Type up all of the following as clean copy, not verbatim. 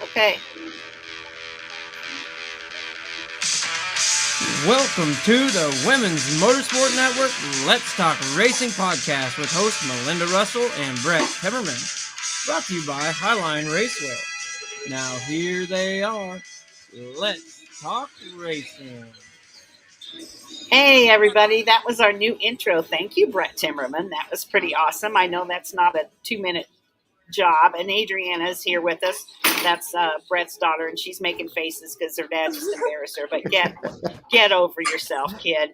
Okay. Welcome to the Women's Motorsport Network Let's Talk Racing podcast with hosts Melinda Russell and Brett Timmerman. Brought to you by Highline Raceway. Now here they are. Let's talk racing. Hey, everybody. That was our new intro. Thank you, Brett Timmerman. That was pretty awesome. I know that's not a 2-minute job. And Adrianna is here with us. That's Brett's daughter, and she's making faces because her dad just embarrassed her. But get over yourself, kid.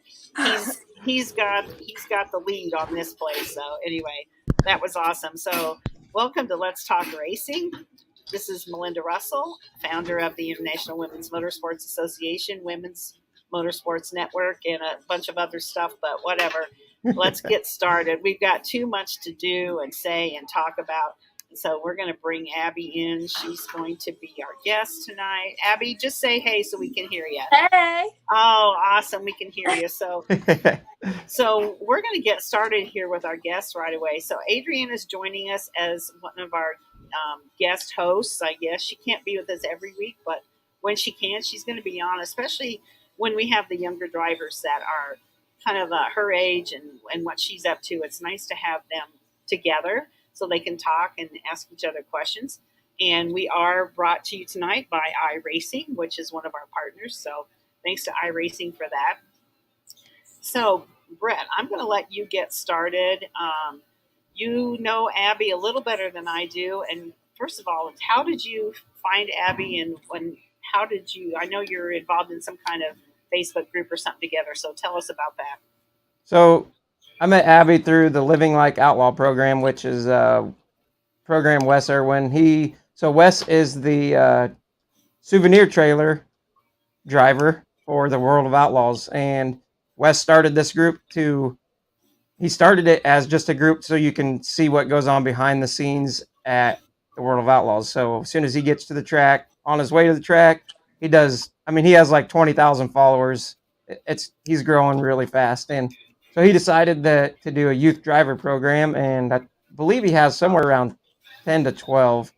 He's got the lead on this place. So anyway, that was awesome. So welcome to Let's Talk Racing. This is Melinda Russell, founder of the International Women's Motorsports Association, Women's Motorsports Network, and a bunch of other stuff, but whatever. Let's get started. We've got too much to do and say and talk about. So we're going to bring Abby in. She's going to be our guest tonight. Abby, just say hey so we can hear you. Hey. Oh, awesome. We can hear you. So we're going to get started here with our guests right away. So Adrianna is joining us as one of our guest hosts, I guess. She can't be with us every week, but when she can, she's going to be on, especially when we have the younger drivers that are kind of her age and what she's up to. It's nice to have them together so they can talk and ask each other questions. And we are brought to you tonight by iRacing, which is one of our partners. So thanks to iRacing for that. So, Brett, I'm going to let you get started. You know Abby a little better than I do. And first of all, how did you find Abby, and I know you're involved in some kind of Facebook group or something together. So tell us about that. So I met Abby through the Living Like Outlaw program, which is a program Wes Irwin. So Wes is the souvenir trailer driver for the World of Outlaws, and Wes started this group he started it as just a group so you can see what goes on behind the scenes at the World of Outlaws. So as soon as he gets to the track, on his way to the track, he has like 20,000 followers. He's growing really fast. And so he decided to do a youth driver program, and I believe he has somewhere around 10 to 12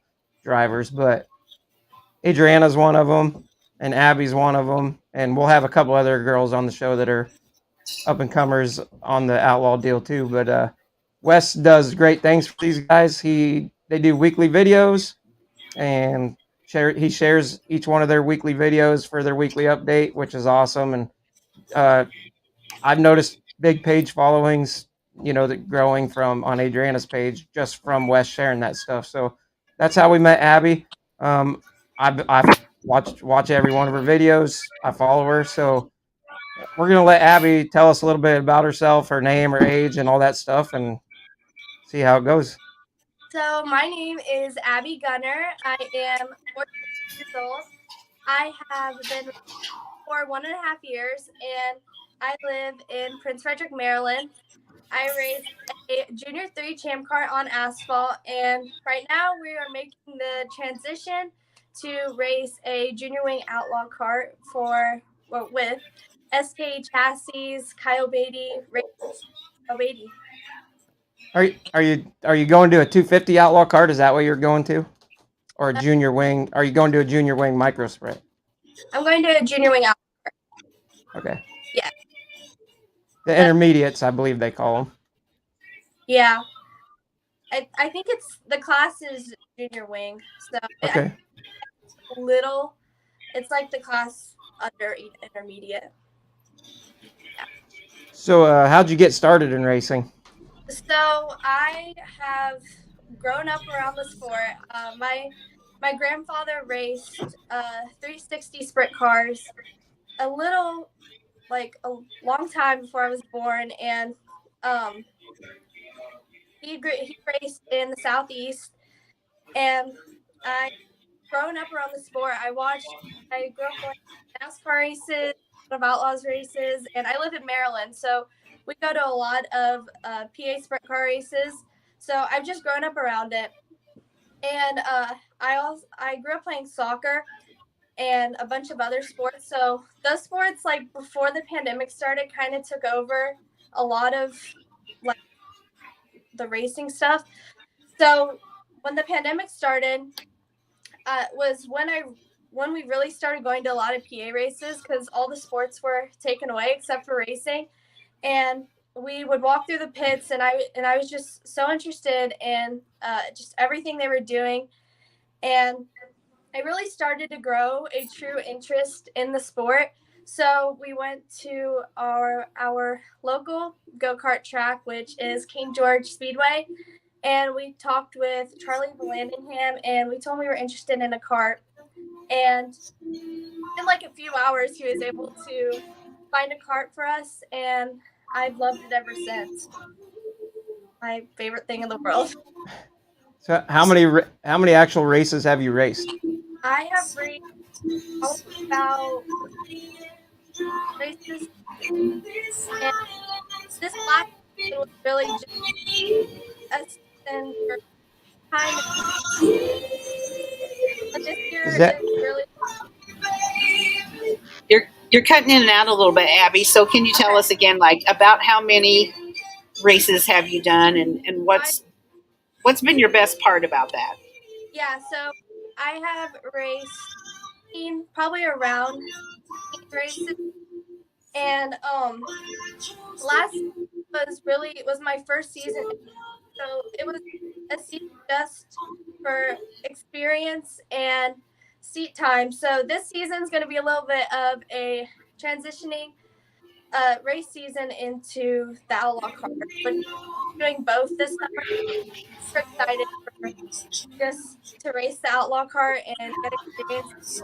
drivers, but Adrianna's one of them, and Abby's one of them, and we'll have a couple other girls on the show that are up and comers on the Outlaw deal too. But Wes does great things for these guys. They do weekly videos, and he shares each one of their weekly videos for their weekly update, which is awesome. And I've noticed big page followings, that growing from on Adrianna's page just from Wes sharing that stuff. So that's how we met Abby. I watch every one of her videos. I follow her, so we're gonna let Abby tell us a little bit about herself, her name, her age, and all that stuff, and see how it goes. So my name is Abby Gunter. I am 14 years old. I have been for 1.5 years, and I live in Prince Frederick, Maryland. I race a Junior 3 Champ Car on asphalt, and right now we are making the transition to race a Junior Wing Outlaw kart with SK Chassis, Kyle Beatty, Kyle Beatty. Are you going to a 250 Outlaw kart? Is that what you're going to, or a Junior Wing? Are you going to a Junior Wing micro sprint? I'm going to a Junior Wing Outlaw. Okay. Yeah. The intermediates, I believe they call them. Yeah. I think the class is Junior Wing. So okay. It's like the class under intermediate. Yeah. So how'd you get started in racing? So I have grown up around the sport. My grandfather raced 360 sprint cars a long time before I was born, and he raced in the Southeast, and I grown up around the sport. I grew up going to NASCAR races, a lot of Outlaws races, and I live in Maryland, so we go to a lot of PA sprint car races. So I've just grown up around it, and I grew up playing soccer and a bunch of other sports. So those sports, like before the pandemic started, kind of took over a lot of like the racing stuff. So when the pandemic started, was when we really started going to a lot of PA races, because all the sports were taken away except for racing, and we would walk through the pits, and I was just so interested in just everything they were doing, and I really started to grow a true interest in the sport. So we went to our local go-kart track, which is King George Speedway, and we talked with Charlie Vallandigham, and we told him we were interested in a kart. And in like a few hours, he was able to find a kart for us, and I've loved it ever since. My favorite thing in the world. So how many actual races have you raced? I have raced about races, and this last season was really just a season for kind of. But this year is really. You're cutting in and out a little bit, Abby. So can you tell us again, like, about how many races have you done, and what's been your best part about that? Yeah, so I have raced probably around 8 races, and last was my first season, so it was a season just for experience and seat time. So this season is going to be a little bit of a transitioning race season into the outlaw car, but doing both this summer. Super excited for just to race the outlaw car and get experience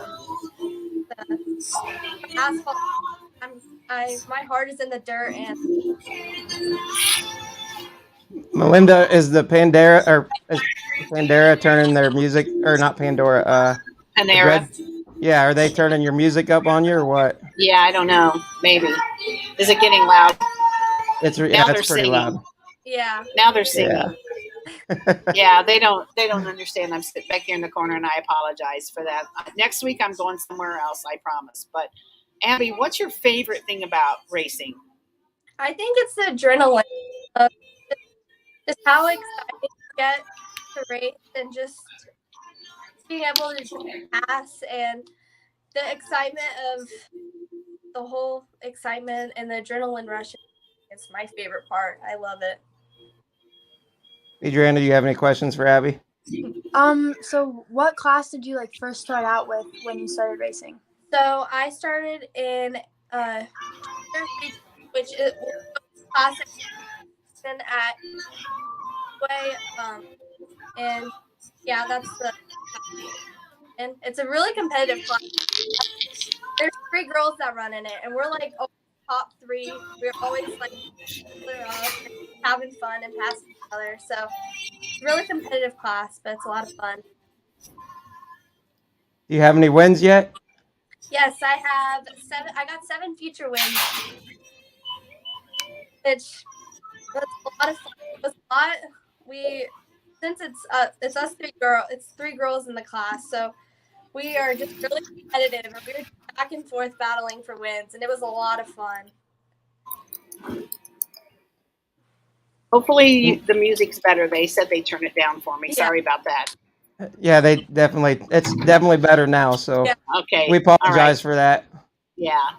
the asphalt. My heart is in the dirt, and Melinda, is Pandora turning their music, or not Pandora? Panera. Yeah, are they turning your music up on you or what? Yeah, I don't know. Maybe. Is it getting loud? It's Now it's they're pretty singing. loud. Yeah. Now they're singing. Yeah. Yeah, they don't understand. I'm sitting back here in the corner, and I apologize for that. Next week I'm going somewhere else, I promise. But Abby, what's your favorite thing about racing? I think it's the adrenaline of just how excited you get to race, and just being able to just pass, and the excitement of the whole excitement and the adrenaline rush. It's my favorite part. I love it. Adrianna, do you have any questions for Abby? So what class did you like first start out with when you started racing? So I started in which is class at way, and yeah, that's and it's a really competitive class. There's 3 girls that run in it, and we're like top 3. We're always like having fun and passing each other. So really competitive class, but it's a lot of fun. Do you have any wins yet? Yes, I have 7. I got 7 feature wins, which was a lot of fun. It was a lot. Since it's us 3 girls. It's 3 girls in the class, so we are just really competitive, and we were back and forth battling for wins, and it was a lot of fun. Hopefully the music's better. They said they turned it down for me. Yeah. Sorry about that. Yeah, it's definitely better now. So yeah. Okay, we apologize for that. Yeah,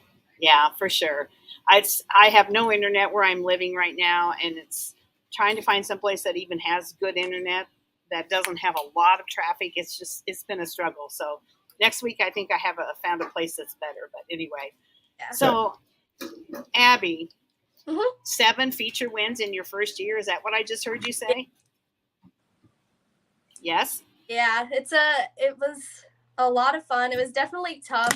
for sure. I have no internet where I'm living right now, and it's trying to find someplace that even has good internet that doesn't have a lot of traffic. It's been a struggle. So next week I think I have found a place that's better. But anyway, yeah. So Abby. Mm-hmm. 7 feature wins in your first year. Is that what I just heard you say? Yes. Yeah, it was a lot of fun. It was definitely tough.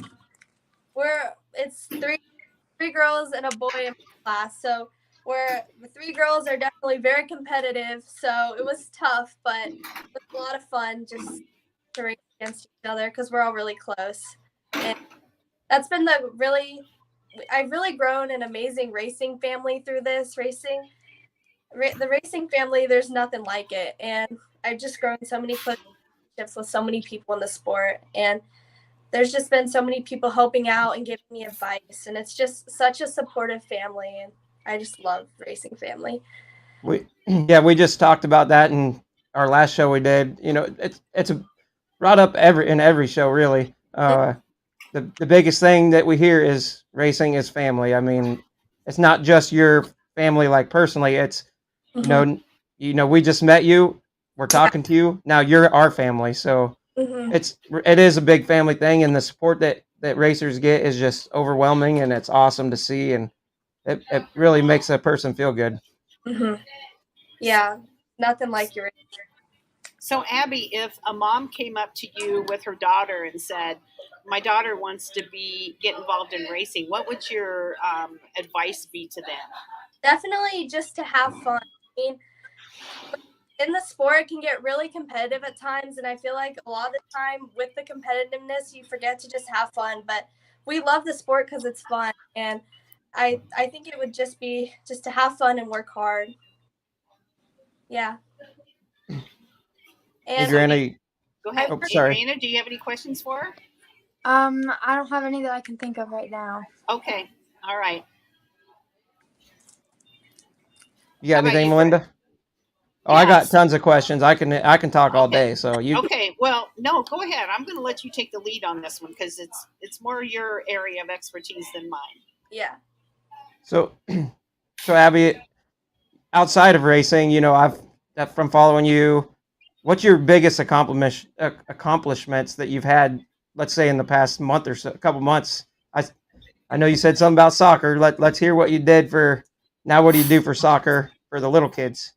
It's three girls and a boy in my class, so the 3 girls are definitely very competitive. So it was tough, but it was a lot of fun just to race against each other because we're all really close. And that's been I've really grown an amazing racing family through this racing. The racing family, there's nothing like it. And I've just grown so many close relationships with so many people in the sport. And there's just been so many people helping out and giving me advice. And it's just such a supportive family. And I just love racing family. We just talked about that in our last show we did. You know, brought up in every show, really. The biggest thing that we hear is racing is family. I mean, it's not just your family, like personally. It's Mhm. we just met you. We're talking to you now. You're our family, so Mhm. it is a big family thing, and the support that racers get is just overwhelming, and it's awesome to see, and it really makes a person feel good. Mhm. Yeah, nothing like your. So, Abby, if a mom came up to you with her daughter and said, "My daughter wants to get involved in racing," what would your advice be to them? Definitely just to have fun. I mean, in the sport, it can get really competitive at times, and I feel like a lot of the time with the competitiveness, you forget to just have fun. But we love the sport because it's fun, and I think it would just be just to have fun and work hard. Yeah, and So, Adriana, go I ahead, oh, sorry. Adriana. Do you have any questions for her? I don't have any that I can think of right now. Okay, all right. You got How about anything, you, Brett? Melinda? Oh, I got Yes. tons of questions. I can talk all Okay. day. So you Okay. Well, no, go ahead. I'm going to let you take the lead on this one because it's more your area of expertise than mine. yeah. so so Abby, outside of racing, I've from following you. What's your biggest accomplishments that you've had? Let's say in the past month or so, a couple months. I I know you said something about soccer. Let's hear what you did for now. What do you do for soccer for the little kids?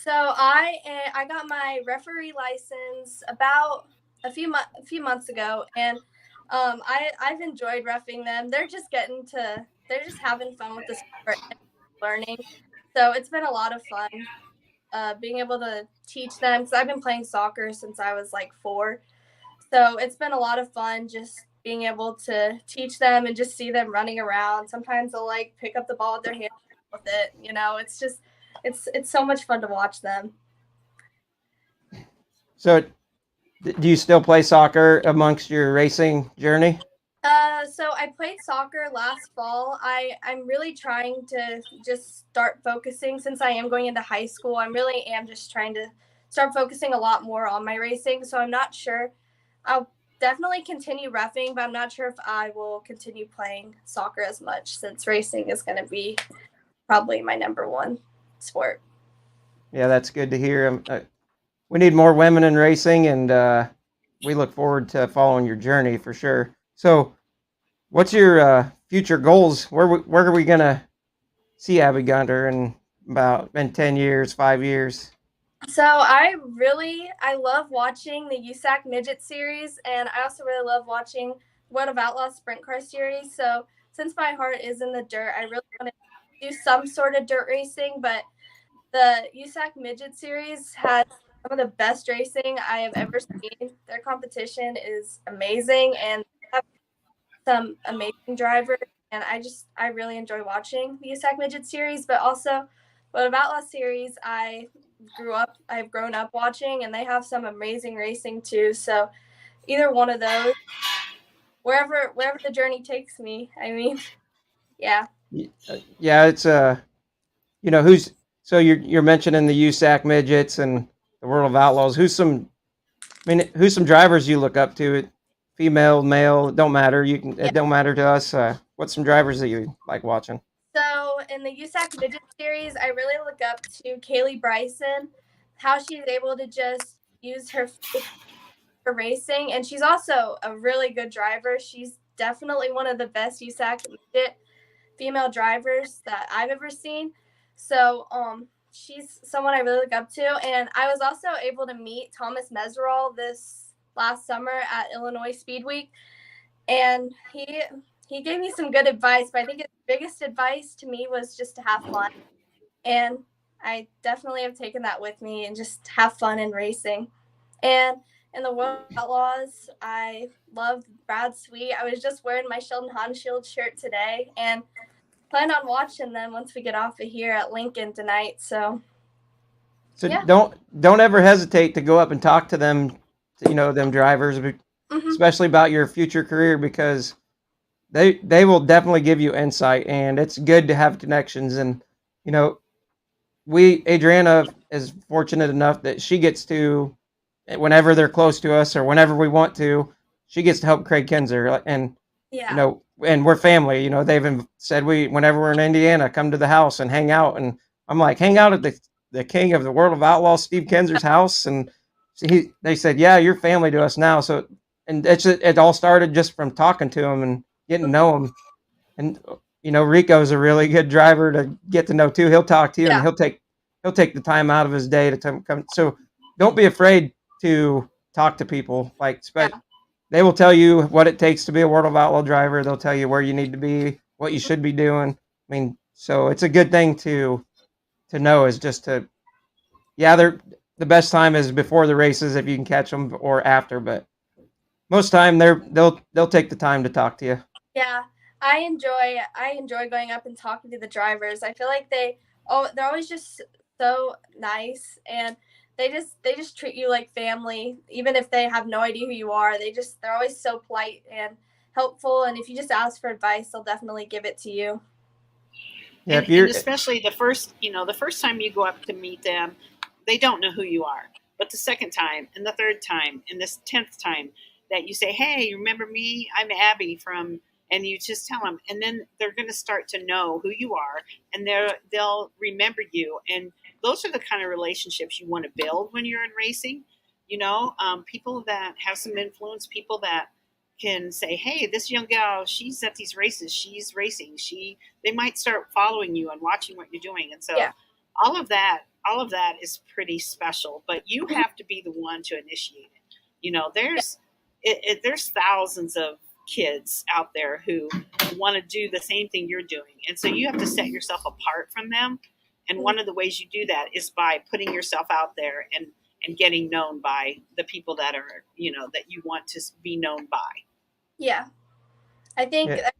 So I got my referee license about a few months ago, and I've enjoyed roughing them. They're just having fun with the sport and learning. So it's been a lot of fun being able to teach them because I've been playing soccer since I was like 4. So it's been a lot of fun just being able to teach them and just see them running around. Sometimes they'll like pick up the ball with their hands with it. It's just it's so much fun to watch them. So do you still play soccer amongst your racing journey? So I played soccer last fall. I'm really trying to just start focusing since I am going into high school. I really am just trying to start focusing a lot more on my racing. So I'm not sure. I'll definitely continue roughing, but I'm not sure if I will continue playing soccer as much since racing is going to be probably my number one sport. Yeah, that's good to hear. We need more women in racing, and we look forward to following your journey for sure. So, what's your future goals? Where are we gonna see Abby Gunter in 10 years, 5 years? So I love watching the USAC midget series, and I also really love watching World of Outlaws sprint car series. So since my heart is in the dirt, I really want to do some sort of dirt racing. But the USAC midget series has some of the best racing I have ever seen. Their competition is amazing, and they have some amazing drivers. And I really enjoy watching the USAC midget series, but also World of Outlaws series. I've grown up watching, and they have some amazing racing too. So either one of those, wherever the journey takes me. I mean, yeah. Yeah, it's who's so you're mentioning the USAC midgets and the World of Outlaws. Who's some drivers you look up to? Female, male, it don't matter. Yeah. It don't matter to us. What's some drivers that you like watching? So in the USAC midget series, I really look up to Kaylee Bryson, how she's able to just use her face for racing, and she's also a really good driver. She's definitely one of the best USAC midget female drivers that I've ever seen. So she's someone I really look up to. And I was also able to meet Thomas Meserol this last summer at Illinois Speed Week. And he gave me some good advice, but I think his biggest advice to me was just to have fun. And I definitely have taken that with me and just have fun in racing. And in the World Outlaws, I love Brad Sweet. I was just wearing my Sheldon Hansfield shirt today, and plan on watching them once we get off of here at Lincoln tonight. So So yeah. don't ever hesitate to go up and talk to them, them drivers, Mm-hmm. especially about your future career because they will definitely give you insight, and it's good to have connections. And you know, Adrianna is fortunate enough that she gets to whenever they're close to us or whenever we want to, she gets to help Craig Kinzer. And, Yeah. And we're family, they've said whenever we're in Indiana, come to the house and hang out. And I'm like, hang out at the king of the world of outlaws, Steve Kinzer's house. And they said, yeah, you're family to us now. So, and it all started just from talking to him and getting to know him. And, Rico's a really good driver to get to know too. He'll talk to you and he'll take the time out of his day to come. So don't be afraid to talk to people. They will tell you what it takes to be a World of Outlaw driver. They'll tell you where you need to be, what you should be doing. So it's a good thing to know is just to, they're the best time is before the races if you can catch them or after, but most time they'll take the time to talk to you. Yeah, I enjoy going up and talking to the drivers. I feel like they're always just so nice, and they just treat you like family, even if they have no idea who you are. They're always so polite and helpful, and if you just ask for advice, they'll definitely give it to you. Yeah, and especially the first time you go up to meet them, they don't know who you are. But the second time and the third time and this 10th time that you say, "Hey, remember me? I'm Abby from," and you just tell them, and then they're going to start to know who you are, and they'll remember you. And those are the kind of relationships you want to build when you're in racing. People that have some influence, people that can say, "Hey, this young gal, she's at these races. She's racing. They might start following you and watching what you're doing." And so, all of that is pretty special. But you have to be the one to initiate it. There's thousands of kids out there who want to do the same thing you're doing, and so you have to set yourself apart from them. And one of the ways you do that is by putting yourself out there and getting known by the people that are, that you want to be known by. Yeah. I think that's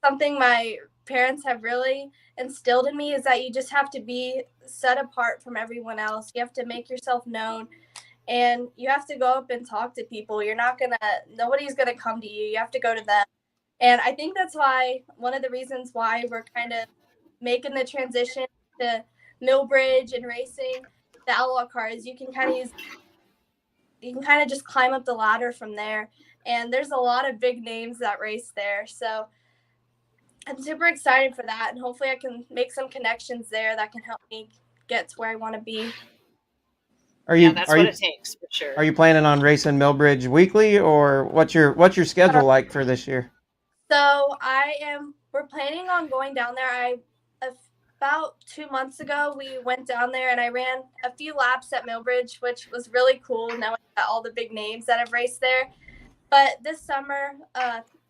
something my parents have really instilled in me is that you just have to be set apart from everyone else. You have to make yourself known, and you have to go up and talk to people. Nobody's going to come to you. You have to go to them. And I think that's one of the reasons why we're kind of making the transition to Millbridge and racing the outlaw cars. You can kind of just climb up the ladder from there. And there's a lot of big names that race there. So I'm super excited for that. And hopefully I can make some connections there that can help me get to where I want to be. That's what it takes for sure. Are you planning on racing Millbridge weekly, or what's your schedule like for this year? So we're planning on going down there. About 2 months ago, we went down there and I ran a few laps at Millbridge, which was really cool knowing that all the big names that have raced there. But this summer,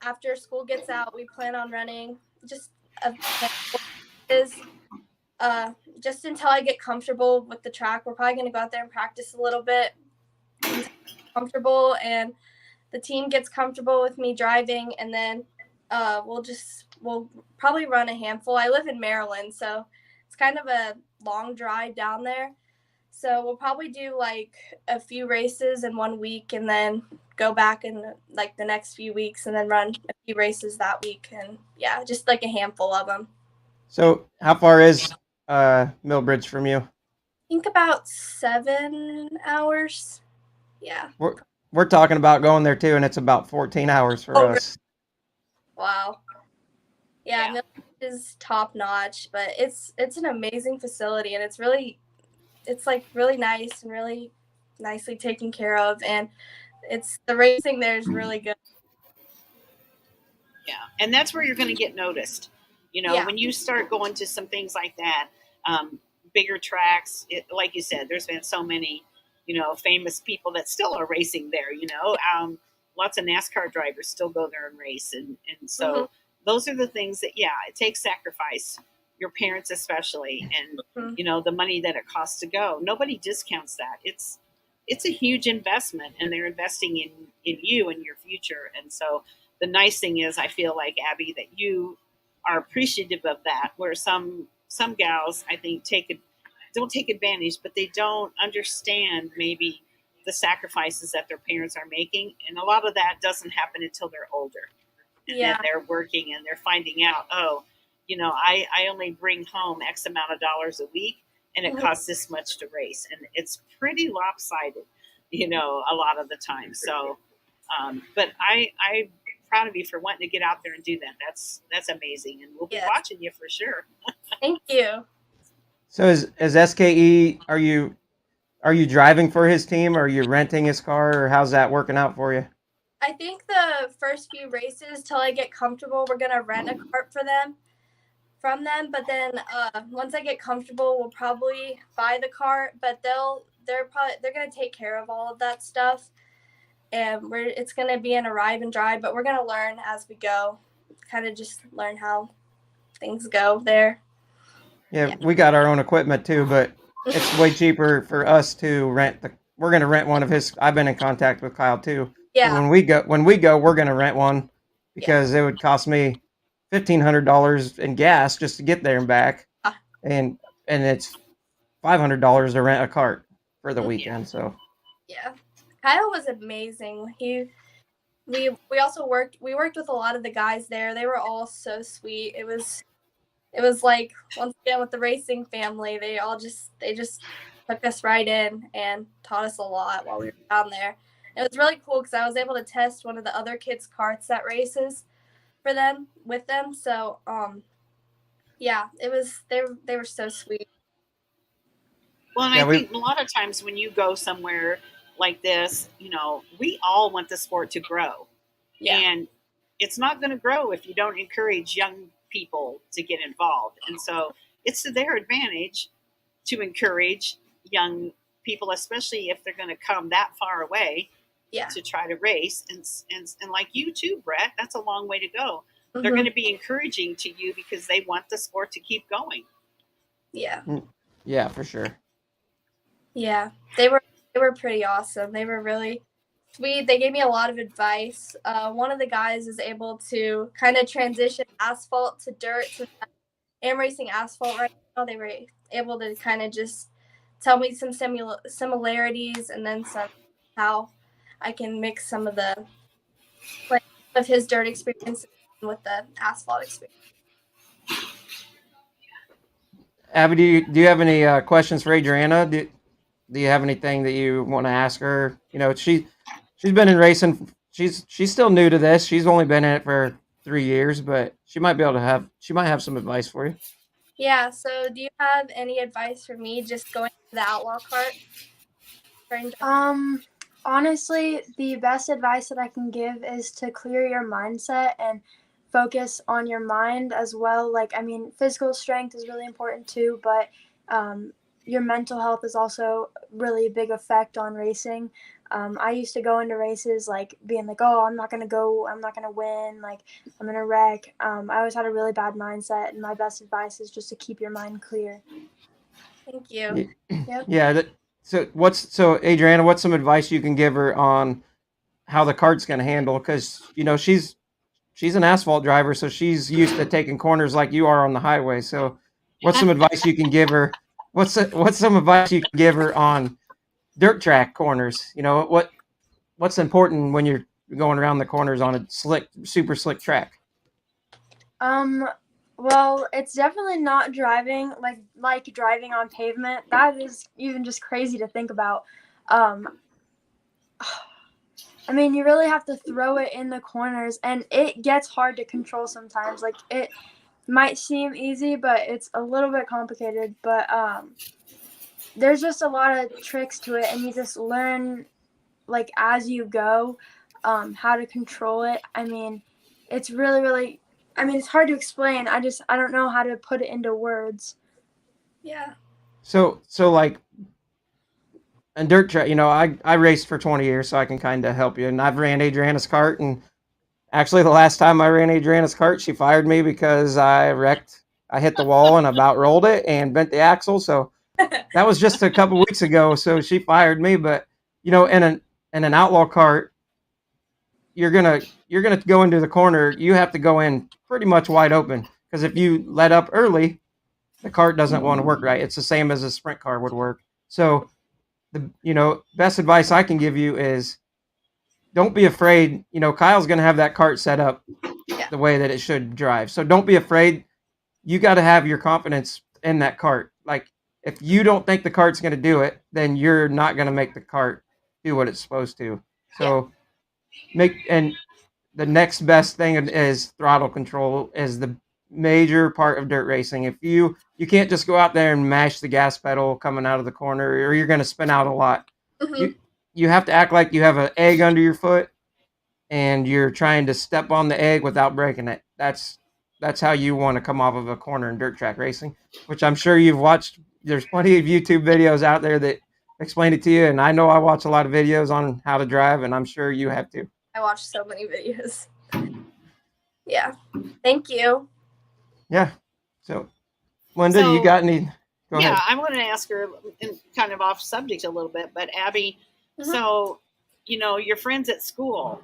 after school gets out, we plan on running just a handful just until I get comfortable with the track. We're probably going to go out there and practice a little bit until I'm comfortable and the team gets comfortable with me driving, and then we'll probably run a handful. I live in Maryland, so it's kind of a long drive down there. So we'll probably do like a few races in 1 week and then go back in like the next few weeks and then run a few races that week. And just like a handful of them. So how far is Millbridge from you? I think about 7 hours. Yeah. We're talking about going there too, and it's about 14 hours for us. Wow. Yeah. Millbridge is top notch, but it's an amazing facility, and it's like really nice and really nicely taken care of, and the racing there is really good. Yeah, and that's where you're going to get noticed. When you start going to some things like that, bigger tracks, like you said, there's been so many, famous people that still are racing there. Lots of NASCAR drivers still go there and race, and so those are the things that it takes sacrifice. Your parents especially, and the money that it costs to go. Nobody discounts that. It's a huge investment, and they're investing in you and your future. And so the nice thing is, I feel like, Abby, that you are appreciative of that, where some gals, I think, don't take advantage, but they don't understand maybe the sacrifices that their parents are making, and a lot of that doesn't happen until they're older, and then they're working and they're finding out, I only bring home X amount of dollars a week, and it costs this much to race, and it's pretty lopsided. a lot of the time. So, but I'm proud of you for wanting to get out there and do that. That's amazing, and we'll be Yes. watching you for sure. Thank you. So as SKE, are you driving for his team, or are you renting his car, or how's that working out for you? I think the first few races till I get comfortable, we're gonna rent a cart from them. But then once I get comfortable, we'll probably buy the cart. But they're gonna take care of all of that stuff, and it's gonna be an arrive and drive. But we're gonna learn as we go, kind of just learn how things go there. Yeah, we got our own equipment too, but it's way cheaper for us to rent we're gonna rent one of his. I've been in contact with Kyle too. So Yeah. when we go, we're gonna rent one because it would cost me $1,500 in gas just to get there and back, and it's $500 to rent a cart for the weekend. So yeah, Kyle was amazing. We also worked with a lot of the guys there. They were all so sweet. It was like, once again, with the racing family, they just took us right in and taught us a lot while we were down there. It was really cool because I was able to test one of the other kids' carts at races with them. So yeah, they were so sweet. Well, and I think a lot of times when you go somewhere like this, we all want the sport to grow. Yeah. And it's not going to grow if you don't encourage young people to get involved. And so it's to their advantage to encourage young people, especially if they're going to come that far away to try to race. And like you too, Brett, that's a long way to go. Mm-hmm. They're going to be encouraging to you because they want the sport to keep going. Yeah. Yeah, for sure. Yeah, they were pretty awesome. They were really sweet. They gave me a lot of advice. One of the guys is able to kind of transition asphalt to dirt. So I'm racing asphalt right now. They were able to kind of just tell me some similarities, and then some how I can mix some of of his dirt experience with the asphalt experience. Abby, do you have any questions for Adrianna? Do you have anything that you want to ask her? She's been in racing. She's still new to this. She's only been in it for 3 years, but she might have some advice for you. Yeah. So, do you have any advice for me just going to the outlaw cart? Honestly, the best advice that I can give is to clear your mindset and focus on your mind as well. Physical strength is really important too, but your mental health is also really a big effect on racing. I used to go into races being oh, I'm not going to win, I'm going to wreck. I always had a really bad mindset, and my best advice is just to keep your mind clear. Thank you. Yep. Yeah. So Adrianna, what's some advice you can give her on how the cart's going to handle? Because she's an asphalt driver, so she's used to taking corners like you are on the highway. So, what's some advice you can give her? What's some advice you can give her on dirt track corners? What's important when you're going around the corners on a super slick track? Well, it's definitely not driving like driving on pavement. That is even just crazy to think about. You really have to throw it in the corners, and it gets hard to control sometimes. It might seem easy, but it's a little bit complicated. But there's just a lot of tricks to it, and you just learn as you go how to control it. It's really, really. It's hard to explain. I don't know how to put it into words. Yeah. So in dirt track, I raced for 20 years, so I can kind of help you. And I've ran Adrianna's cart, and actually the last time I ran Adrianna's cart, she fired me because I wrecked. I hit the wall and about rolled it and bent the axle. So that was just a couple weeks ago. So she fired me. But in an outlaw cart, you're gonna go into the corner. You have to go in pretty much wide open, because if you let up early, the cart doesn't want to work right. It's the same as a sprint car would work. So the best advice I can give you is don't be afraid. Kyle's going to have that cart set up the way that it should drive. So don't be afraid. You got to have your confidence in that cart. If you don't think the cart's going to do it, then you're not going to make the cart do what it's supposed to. So and the next best thing is throttle control is the major part of dirt racing. If you can't just go out there and mash the gas pedal coming out of the corner, or you're going to spin out a lot. Mhm. You have to act like you have an egg under your foot and you're trying to step on the egg without breaking it. That's how you want to come off of a corner in dirt track racing, which I'm sure you've watched. There's plenty of YouTube videos out there that explain it to you, and I know I watch a lot of videos on how to drive, and I'm sure you have too. I watched so many videos. Yeah. Thank you. Yeah. So, Linda, do you got any? Go ahead. I want to ask her, kind of off subject a little bit, but Abby, so, your friends at school,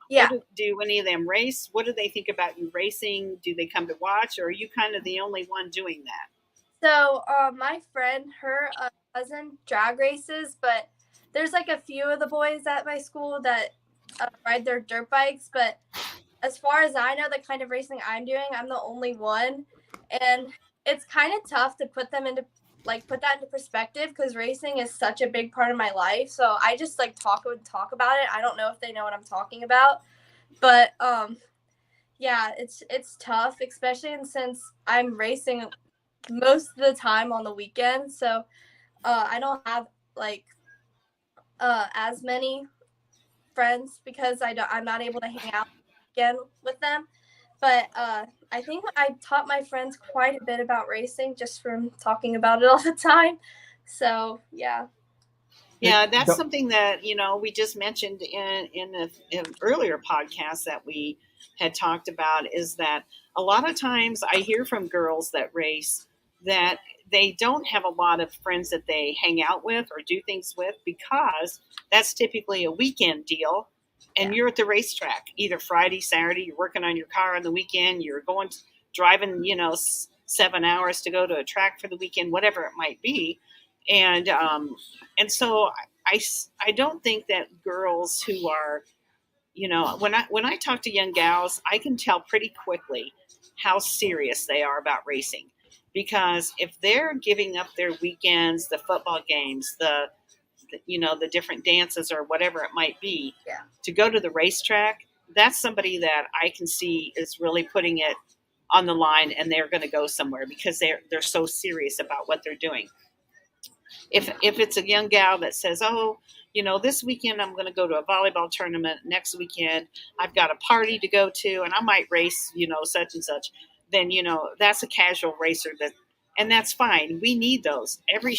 Yeah. do any of them race? What do they think about you racing? Do they come to watch, or are you kind of the only one doing that? So, my friend, her cousin drag races, but there's like a few of the boys at my school that ride their dirt bikes. But as far as I know, the kind of racing I'm doing, I'm the only one, and it's kind of tough to put that into perspective because racing is such a big part of my life. So I just talk about it. I don't know if they know what I'm talking about, but yeah, it's tough, especially since I'm racing most of the time on the weekend. So I don't have as many friends because I'm not able to hang out again with them. But I think I taught my friends quite a bit about racing just from talking about it all the time. So yeah. Yeah, that's something that we just mentioned in an earlier podcast that we had talked about, is that a lot of times I hear from girls that race that they don't have a lot of friends that they hang out with or do things with, because that's typically a weekend deal, and you're at the racetrack either Friday, Saturday. You're working on your car on the weekend. You're driving 7 hours to go to a track for the weekend, whatever it might be, and so I don't think that girls who are, when I talk to young gals, I can tell pretty quickly how serious they are about racing, because if they're giving up their weekends, the football games, the different dances or whatever it might be, to go to the racetrack, that's somebody that I can see is really putting it on the line, and they're going to go somewhere because they're so serious about what they're doing. If it's a young gal that says, oh, this weekend I'm going to go to a volleyball tournament, next weekend I've got a party to go to, and I might race, such and such, then, that's a casual racer, and that's fine. We need those. Every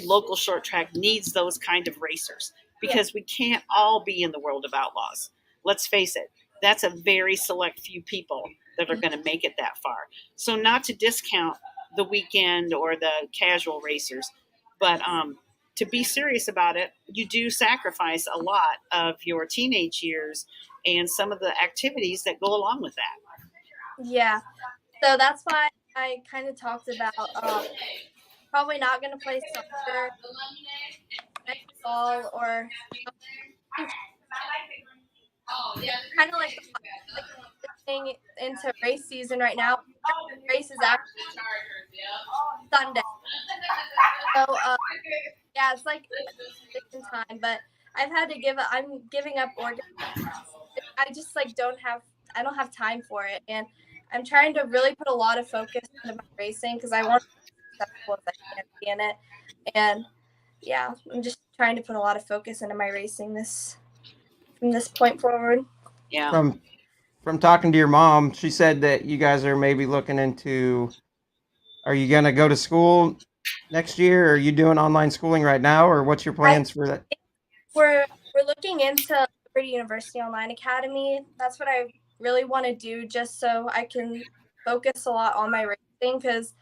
local short track needs those kind of racers, because we can't all be in the world of outlaws. Let's face it, that's a very select few people that are going to make it that far. So not to discount the weekend or the casual racers, but to be serious about it, you do sacrifice a lot of your teenage years and some of the activities that go along with that. Yeah, so that's why I kind of talked about probably not going to play soccer next fall, or kind of getting into race season right now. Race is actually Sunday, so yeah, it's a time. But I'm giving up Oregon. I just don't have time for it, and I'm trying to really put a lot of focus into my racing because I want to be as successful as I can be in it. And yeah, I'm just trying to put a lot of focus into my racing from this point forward. Yeah. From talking to your mom, she said that you guys are maybe looking into, are you going to go to school next year? Or are you doing online schooling right now, or what's your plans for that? We're looking into Liberty University Online Academy. That's what I really want to do, just so I can focus a lot on my racing, because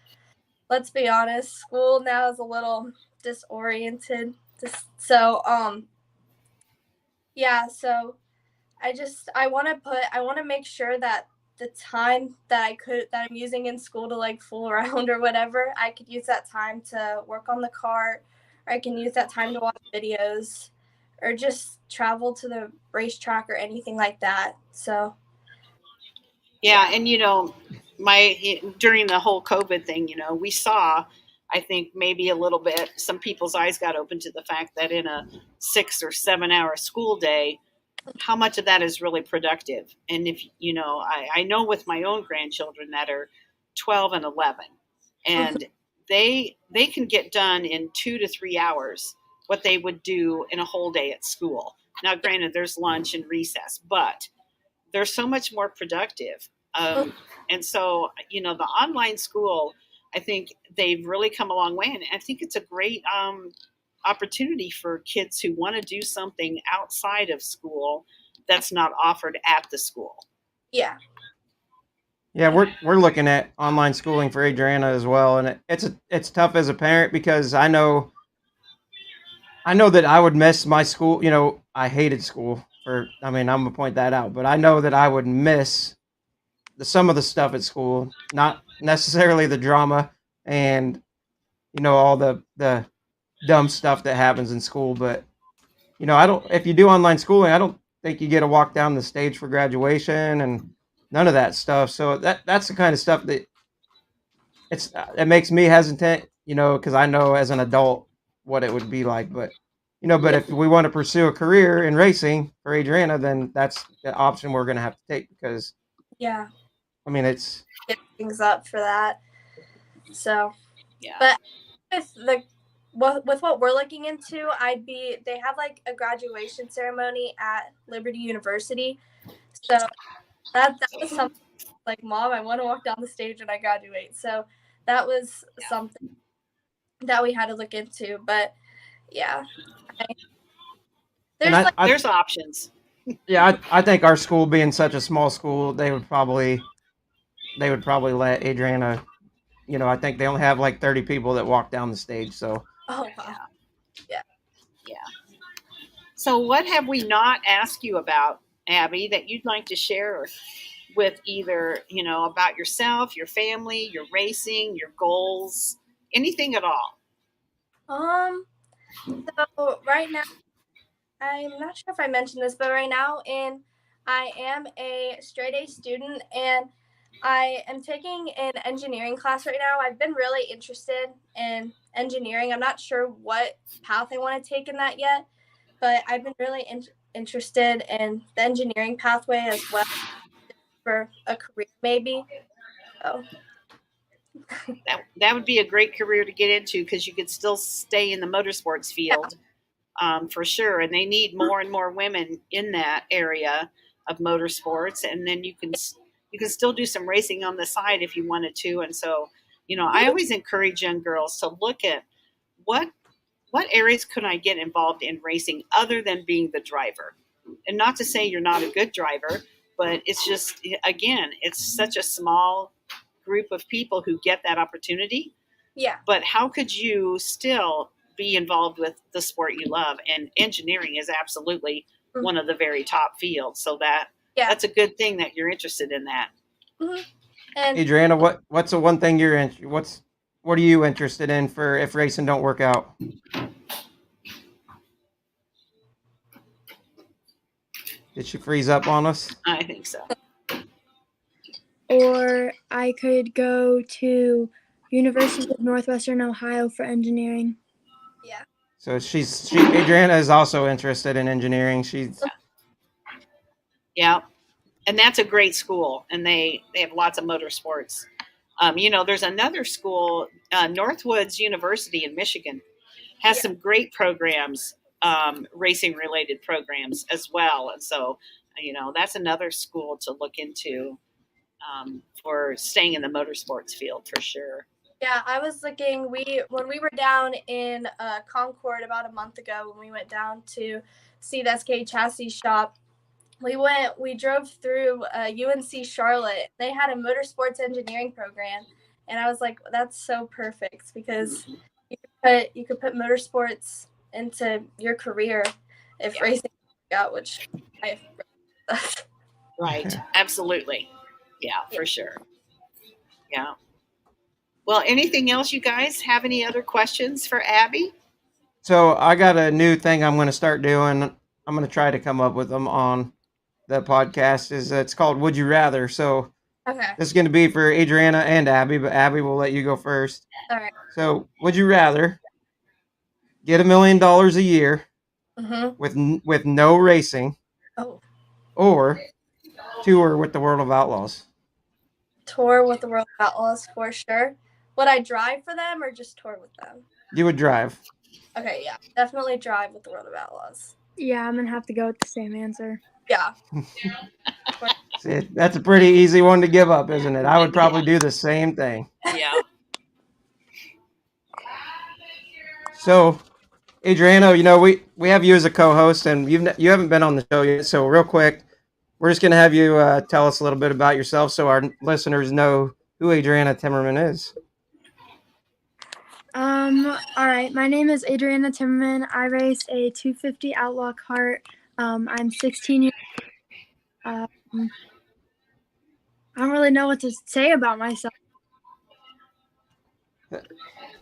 let's be honest, school now is a little disoriented. So yeah, so I want to make sure that the time that I'm using in school to fool around or whatever, I could use that time to work on the car, or I can use that time to watch videos, or just travel to the racetrack or anything like that. So yeah, and during the whole COVID thing, we saw, I think maybe a little bit, some people's eyes got open to the fact that in a 6 or 7 hour school day, how much of that is really productive. And if, I know with my own grandchildren that are 12 and 11, and they can get done in 2 to 3 hours what they would do in a whole day at school. Now, granted, there's lunch and recess, but they're so much more productive. And so, the online school, I think they've really come a long way. And I think it's a great opportunity for kids who want to do something outside of school that's not offered at the school. Yeah. Yeah, we're looking at online schooling for Adrianna as well, and it's tough as a parent because I know that I would miss my school. I hated school I'm gonna point that out, but I know that I would miss some of the stuff at school, not necessarily the drama and all the dumb stuff that happens in school, but I don't. If you do online schooling, I don't think you get to walk down the stage for graduation and none of that stuff. So that's the kind of stuff that it makes me hesitant, because I know as an adult what it would be like. But but if we want to pursue a career in racing for Adrianna, then that's the option we're going to have to take because it's get things up for that. So yeah. But with what we're looking into, they have like a graduation ceremony at Liberty University. So that was something like, Mom, I want to walk down the stage when I graduate. So that was something that we had to look into. But yeah, there's options. Yeah, I think our school being such a small school, they would probably let Adrianna. I think they only have like 30 people that walk down the stage. So. Oh wow. Yeah. So what have we not asked you about, Abby, that you'd like to share with either, about yourself, your family, your racing, your goals, anything at all? So right now, I'm not sure if I mentioned this, but right now I am a straight A student and I am taking an engineering class right now. I've been really interested in engineering. I'm not sure what path I want to take in that yet, but I've been really interested in the engineering pathway as well for a career maybe. So. That would be a great career to get into because you could still stay in the motorsports field. For sure. And they need more and more women in that area of motorsports. And then you can still do some racing on the side if you wanted to. And so, I always encourage young girls to look at what areas could I get involved in racing other than being the driver. And not to say you're not a good driver, but it's just, again, it's such a small group of people who get that opportunity. Yeah. But how could you still be involved with the sport you love? And engineering is absolutely one of the very top fields. So that's a good thing that you're interested in that. Mm-hmm. And Adrianna, what's the one thing what are you interested in for if racing don't work out? Did she freeze up on us? I think so. Or I could go to University of Northwestern Ohio for engineering. Yeah. So Adrianna is also interested in engineering. Yeah. And that's a great school. And they have lots of motorsports. There's another school, Northwoods University in Michigan, has some great programs, racing related programs as well. And so, that's another school to look into for staying in the motorsports field for sure. Yeah, I was looking, when we were down in Concord about a month ago, when we went down to see the SK chassis shop, we drove through UNC Charlotte. They had a motorsports engineering program. And I was like, that's so perfect because you could put motorsports into your career if racing got, which I Right. Absolutely. Yeah, for sure. Yeah. Well, anything else, you guys have any other questions for Abby? So I got a new thing I'm going to start doing. I'm going to try to come up with them on the podcast. It's called Would You Rather. So Okay. This is going to be for Adrianna and Abby, but Abby will let you go first. All right. So, would you rather get $1 million a year with no racing, Oh. or tour with the World of Outlaws? Tour with the World of Outlaws for sure. Would I drive for them or just tour with them? You would drive. Okay, yeah. Definitely drive with the World of Outlaws. Yeah, I'm gonna have to go with the same answer. Yeah. See, that's a pretty easy one to give up, isn't it? I would probably do the same thing. Yeah. So, Adrianna, you know, we have you as a co-host, and you haven't been on the show yet. So, real quick, we're just going to have you tell us a little bit about yourself, so our listeners know who Adrianna Timmerman is. All right. My name is Adrianna Timmerman. I race a 250 Outlaw cart. I'm 16 years old. I don't really know what to say about myself.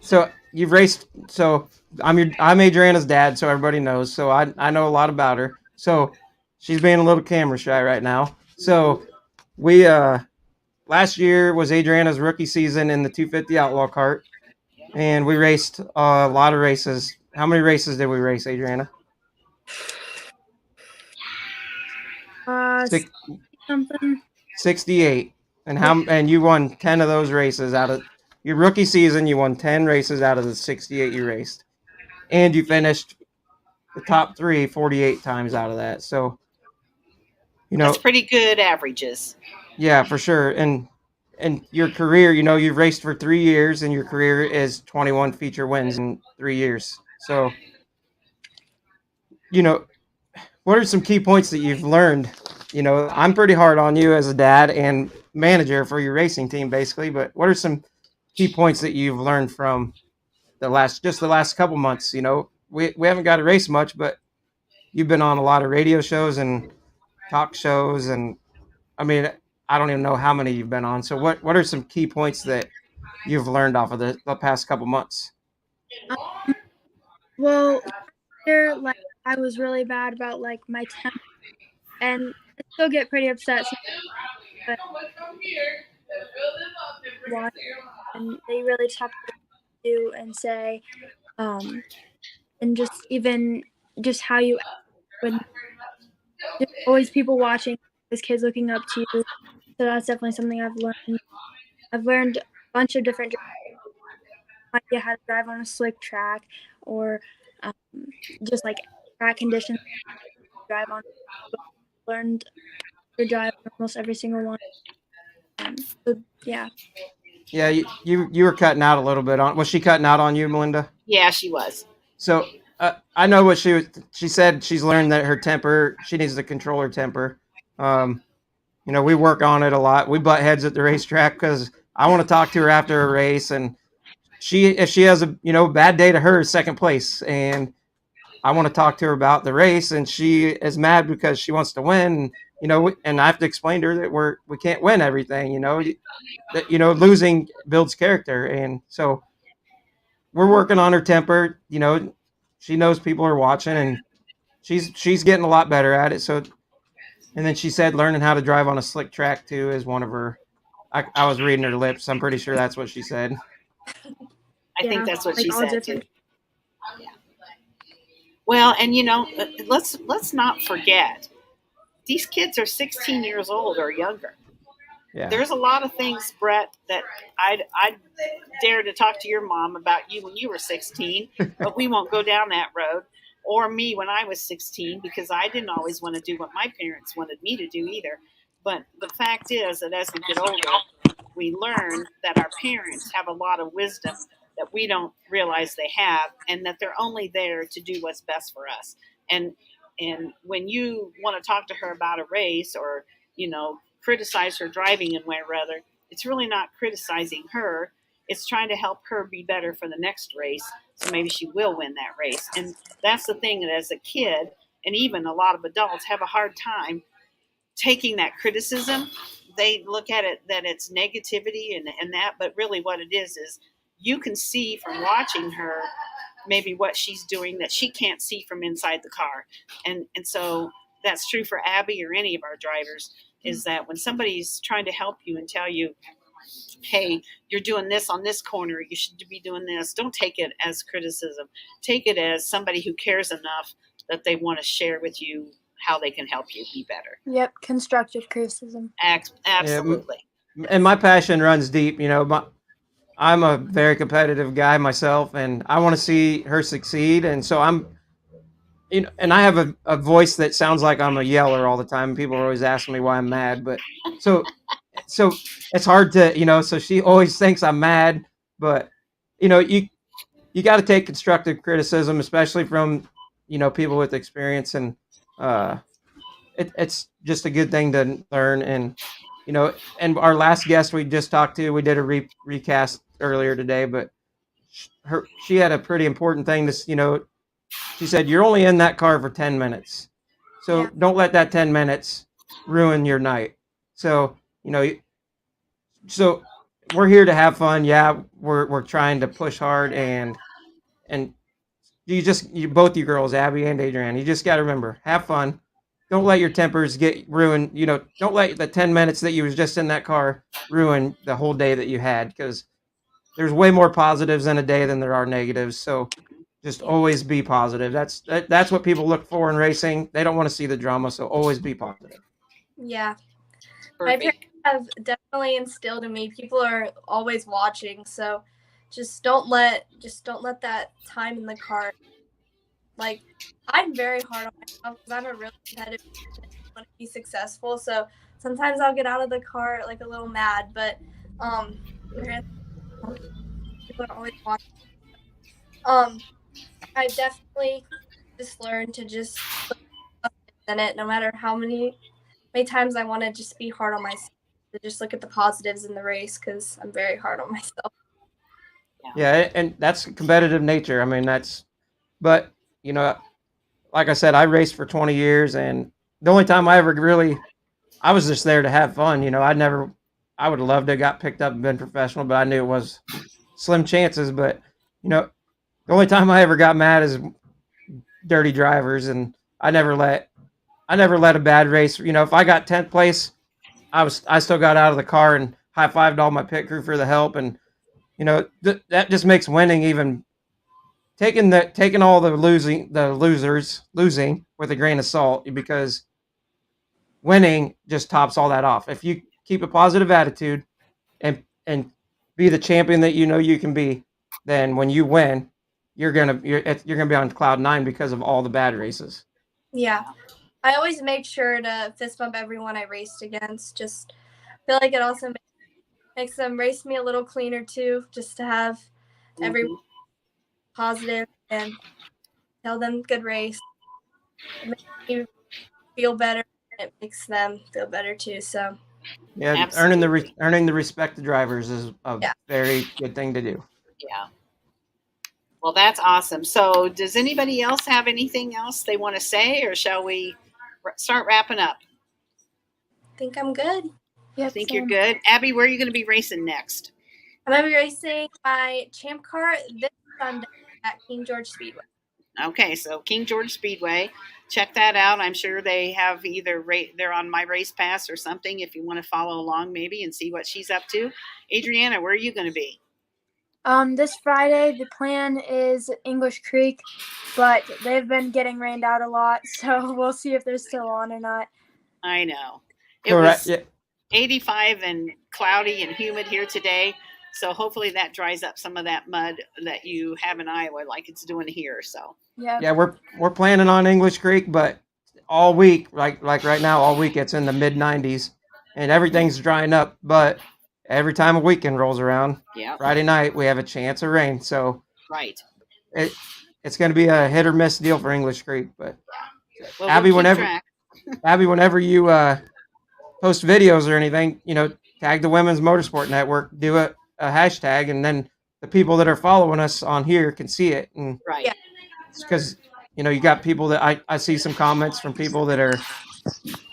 So you've raced. So I'm Adrianna's dad, so everybody knows. So I know a lot about her. So she's being a little camera shy right now. So we last year was Adrianna's rookie season in the 250 Outlaw cart, and we raced a lot of races. How many races did we race, Adrianna? Something. 68. And you won 10 of those races out of your rookie season. You won 10 races out of the 68 you raced, and you finished the top 48 times out of that. So, you know, that's pretty good averages. Yeah, for sure. And your career, you know, you've raced for 3 years, and your career is 21 feature wins in 3 years. So, you know, what are some key points that you've learned? You know, I'm pretty hard on you as a dad and manager for your racing team, basically. But what are some key points that you've learned from the last couple months? You know, we haven't got to race much, but you've been on a lot of radio shows and talk shows, and I mean, I don't even know how many you've been on. So what are some key points that you've learned off of the past couple months? Well, here, like, I was really bad about like my temper, and I still get pretty upset. But watch, and they really just have to do and say, and just even just how you when there's always people watching, there's kids looking up to you. So that's definitely something I've learned. I've learned a bunch of different idea how to drive on a slick track, or just like track conditions drive on. Learned to drive on almost every single one. So yeah. Yeah, you were cutting out a little bit on. Was she cutting out on you, Melinda? Yeah, she was. So I know what she was. She said she's learned that her temper. She needs to control her temper. You know, we work on it a lot. We butt heads at the racetrack because I want to talk to her after a race, and if she has a bad day to her, second place, and I want to talk to her about the race, and she is mad because she wants to win. You know, and I have to explain to her that we can't win everything. You know, that losing builds character, and so we're working on her temper. You know, she knows people are watching, and she's getting a lot better at it. So, and then she said learning how to drive on a slick track too is one of her. I was reading her lips. I'm pretty sure that's what she said. I think that's what like she all said different. too. Yeah. Well, and you know, let's not forget, these kids are 16 years old or younger. Yeah. There's a lot of things, Brett, that I'd dare to talk to your mom about you when you were 16, but we won't go down that road. Or me when I was 16, because I didn't always want to do what my parents wanted me to do either. But the fact is that as we get older, we learn that our parents have a lot of wisdom that we don't realize they have, and that they're only there to do what's best for us. And when you want to talk to her about a race, or criticize her driving and rather, it's really not criticizing her. It's trying to help her be better for the next race, so maybe she will win that race. And that's the thing, that as a kid, and even a lot of adults, have a hard time taking that criticism. They look at it that it's negativity and that, but really what it is you can see from watching her maybe what she's doing that she can't see from inside the car. And so that's true for Abby or any of our drivers. is that when somebody's trying to help you and tell you, hey, you're doing this on this corner, you should be doing this, don't take it as criticism. Take it as somebody who cares enough that they want to share with you how they can help you be better. Yep, constructive criticism. Absolutely. Yeah, and my passion runs deep. I'm a very competitive guy myself, and I want to see her succeed. And so and I have a voice that sounds like I'm a yeller all the time. People are always asking me why I'm mad, but so it's hard to. So she always thinks I'm mad, but you got to take constructive criticism, especially from people with experience, and uh, it's just a good thing to learn. And our last guest we just talked to, we did a recast earlier today, but she had a pretty important thing to she said, you're only in that car for 10 minutes. So don't let that 10 minutes ruin your night. So, so we're here to have fun. Yeah, we're trying to push hard, and both you girls, Abby and Adrianna, you just got to remember, have fun. Don't let your tempers get ruined. Don't let the 10 minutes that you was just in that car ruin the whole day that you had, because there's way more positives in a day than there are negatives. So just always be positive. That's what people look for in racing. They don't want to see the drama, so always be positive. Yeah. Perfect. My parents have definitely instilled in me, people are always watching, so just don't let that time in the car. Like, I'm very hard on myself because I'm a really competitive person and I want to be successful. So sometimes I'll get out of the car like a little mad, but people are always watching. I've definitely just learned to just put in it, no matter how many times I want to just be hard on myself, to just look at the positives in the race, because I'm very hard on myself. Yeah, and that's competitive nature. I mean, but like I said, I raced for 20 years, and the only time I was just there to have fun. I would have loved to have got picked up and been professional, but I knew it was slim chances. But the only time I ever got mad is dirty drivers, and I never let a bad race. If I got 10th place, I still got out of the car and high fived all my pit crew for the help, and that just makes winning even. Taking all the losers losing with a grain of salt, because winning just tops all that off. If you keep a positive attitude and be the champion that you can be, then when you win, you're gonna be on cloud nine because of all the bad races. Yeah, I always make sure to fist bump everyone I raced against. Just feel like it also makes them race me a little cleaner too, just to have everyone positive and tell them good race. It makes me feel better. It makes them feel better too. So yeah, absolutely. earning the respect of drivers is a very good thing to do. Yeah. Well, that's awesome. So, does anybody else have anything else they want to say, or shall we start wrapping up? I think I'm good. I think you're good. Abby, where are you going to be racing next? I'm going to be racing my champ car this Sunday at King George Speedway. Okay, so King George Speedway, check that out. I'm sure they have either they're on My Race Pass or something if you want to follow along maybe and see what she's up to. Adrianna, where are you going to be? This Friday, the plan is English Creek, but they've been getting rained out a lot, so we'll see if they're still on or not. I know. It was 85 and cloudy and humid here today, so hopefully that dries up some of that mud that you have in Iowa like it's doing here. So yeah, we're planning on English Creek, but all week, like right now, all week it's in the mid 90s, and everything's drying up. But every time a weekend rolls around, Friday night we have a chance of rain. So it's going to be a hit or miss deal for English Creek. But well, Abby, whenever you post videos or anything, tag the Women's Motorsport Network, do a hashtag, and then the people that are following us on here can see it. And because you got people that I see some comments from people that are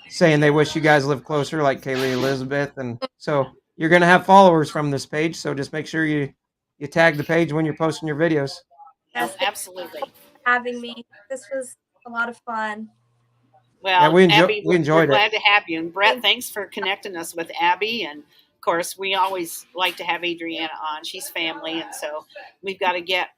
saying they wish you guys lived closer, like Kaylee Elizabeth, and so you're gonna have followers from this page. So just make sure you tag the page when you're posting your videos. Yes, absolutely. Having me, this was a lot of fun. Well, Yeah, we Abby, we're enjoyed it. glad to have you. And Brett, thanks for connecting us with Abby. And of course, we always like to have Adrianna on. She's family, and so we've got to get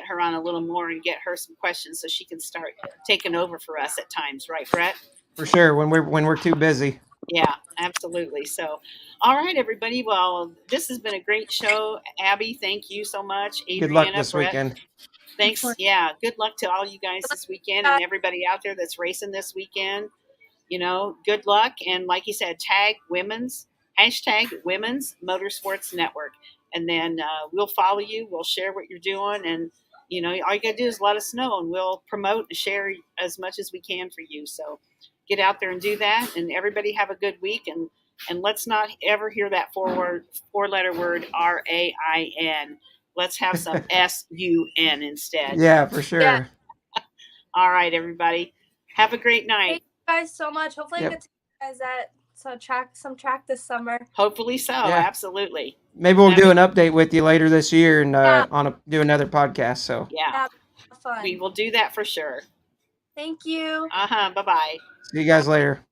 her on a little more and get her some questions so she can start taking over for us at times, right, Brett? For sure, when we're too busy. Yeah, absolutely. So, all right, everybody. Well, this has been a great show. Abby, thank you so much. Adrianna, Good luck this Brett, weekend. thanks. Yeah, good luck to all you guys this weekend and everybody out there that's racing this weekend. Good luck. And like you said, hashtag Women's Motorsports Network. And then we'll follow you. We'll share what you're doing. And, all you got to do is let us know and we'll promote and share as much as we can for you. So get out there and do that. And everybody have a good week. And let's not ever hear that four-letter word RAIN. Let's have some SUN instead. Yeah, for sure. Yeah. All right, everybody. Have a great night. Thank you guys so much. Hopefully I get to you guys at some track this summer. Hopefully so. Yeah. Absolutely. Maybe we'll do an update with you later this year and do another podcast. So yeah, fun. We will do that for sure. Thank you. Bye-bye. See you guys later.